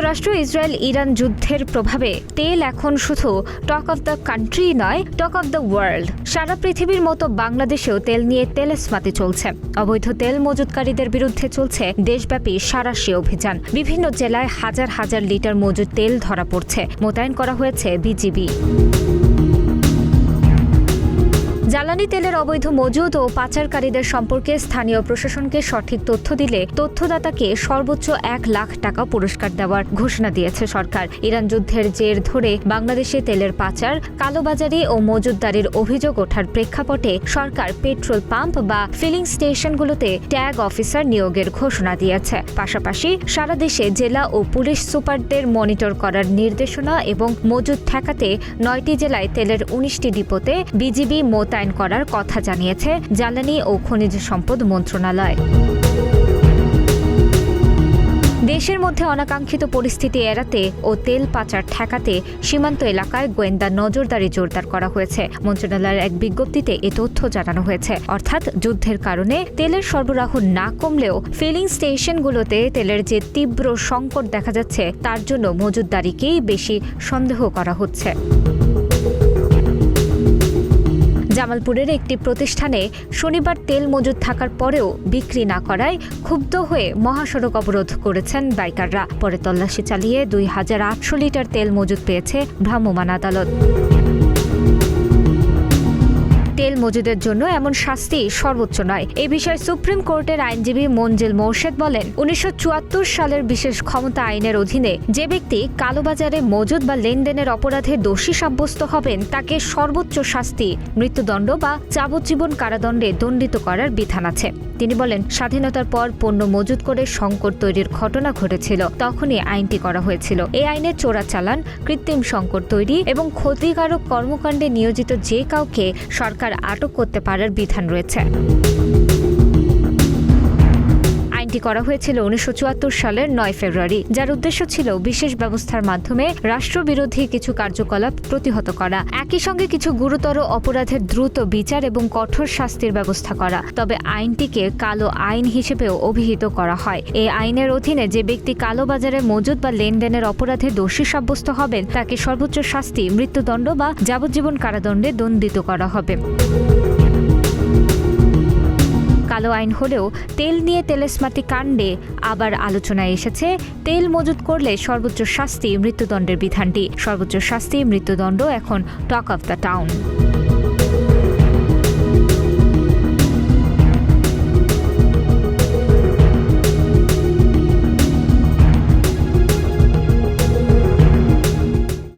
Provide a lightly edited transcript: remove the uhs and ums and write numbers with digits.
যুক্তরাষ্ট্র Israel Iran যুদ্ধের প্রভাবে তেল এখন শুধু টক অফ দ্য কান্ট্রি নয়, টক অফ দ্য ওয়ার্ল্ড। সারা পৃথিবীর মতো বাংলাদেশেও তেল নিয়ে তেলেস্মাতি চলছে। অবৈধ তেল মজুতকারীদের বিরুদ্ধে চলছে দেশব্যাপী সাঁড়াশি অভিযান। বিভিন্ন জেলায় হাজার হাজার লিটার মজুত তেল ধরা পড়ছে। মোতায়েন করা হয়েছে বিজিবি। জ্বালানি তেলের অবৈধ মজুত ও পাচারকারীদের সম্পর্কে স্থানীয় প্রশাসনকে সঠিক তথ্য দিলে তথ্যদাতাকে সর্বোচ্চ 1 লাখ টাকা পুরস্কার দেওয়ার ঘোষণা দিয়েছে সরকার। ইরান যুদ্ধের জের ধরে বাংলাদেশে তেলের পাচার, কালোবাজারি ও মজুতদারির অভিযোগ ওঠার প্রেক্ষাপটে সরকার পেট্রোল পাম্প বা ফিলিং স্টেশনগুলোতে ট্যাগ অফিসার নিয়োগের ঘোষণা দিয়েছে। পাশাপাশি সারা দেশে জেলা ও পুলিশ সুপারদের মনিটর করার নির্দেশনা এবং মজুত ঠেকাতে 9টি জেলায় তেলের 19টি ডিপোতে বিজিবি মোতায়েন করার কথা জানিয়েছে জ্বালানি ও খনিজ সম্পদ মন্ত্রণালয়। দেশের মধ্যে অনাকাঙ্ক্ষিত পরিস্থিতি এড়াতে ও তেল পাচার ঠেকাতে সীমান্ত এলাকায় গোয়েন্দা নজরদারি জোরদার করা হয়েছে। মন্ত্রণালয়ের এক বিজ্ঞপ্তিতে এ তথ্য জানানো হয়েছে। অর্থাৎ যুদ্ধের কারণে তেলের সরবরাহ না কমলেও ফিলিং স্টেশনগুলোতে তেলের যে তীব্র সংকট দেখা যাচ্ছে তার জন্য মজুতদারিকেই বেশি সন্দেহ করা হচ্ছে। জামালপুরের একটি প্রতিষ্ঠানে শনিবার তেল মজুত থাকার পরেও বিক্রি না করায় ক্ষুব্ধ হয়ে মহাসড়ক অবরোধ করেছেন বাইকাররা। পরে তল্লাশি চালিয়ে 2800 লিটার তেল মজুত পেয়েছে ভ্রাম্যমাণ আদালত। তেল মজুদের জন্য এমন শাস্তি সর্বোচ্চ নয়, এ বিষয়ে সুপ্রিম কোর্টের আইনজীবী মঞ্জিল মোর্শেদ বলেন, 1974 সালের বিশেষ ক্ষমতা আইনের অধীনে যে ব্যক্তি কালোবাজারে মজুদ বা লেনদেনের অপরাধে দোষী সাব্যস্ত হবেন তাকে সর্বোচ্চ শাস্তি মৃত্যুদণ্ড বা যাবজ্জীবন কারাদণ্ডে দণ্ডিত করার বিধান আছে। তিনি বলেন, স্বাধীনতার পর পণ্য মজুত করে সংকট তৈরির ঘটনা ঘটেছিল, তখনই আইনটি করা হয়েছিল। এই আইনে চোরাচালান, কৃত্রিম সংকট তৈরি এবং ক্ষতিকারক কর্মকাণ্ডে নিয়োজিত যে কাউকে সরকার আটক করতে পারার বিধান রয়েছে। আইনটি করা হয়েছিল 1974 সালের 9 ফেব্রুয়ারি, যার উদ্দেশ্য ছিল বিশেষ ব্যবস্থার মাধ্যমে রাষ্ট্রবিরোধী কিছু কার্যকলাপ প্রতিহত করা, একই সঙ্গে কিছু গুরুতর অপরাধের দ্রুত বিচার এবং কঠোর শাস্তির ব্যবস্থা করা। তবে আইনটিকে কালো আইন হিসেবেও অভিহিত করা হয়। এই আইনের অধীনে যে ব্যক্তি কালোবাজারে মজুদ বা লেনদেনের অপরাধে দোষী সাব্যস্ত হবেন তাকে সর্বোচ্চ শাস্তি মৃত্যুদণ্ড বা যাবজ্জীবন কারাদণ্ডে দণ্ডিত করা হবে। কালো আইন হলেও তেল নিয়ে তেলেস্মাতি কাণ্ডে আবার আলোচনায় এসেছে তেল মজুত করলে সর্বোচ্চ শাস্তি মৃত্যুদণ্ডের বিধানটি। সর্বোচ্চ শাস্তি মৃত্যুদণ্ড এখন টক অফ দ্য টাউন।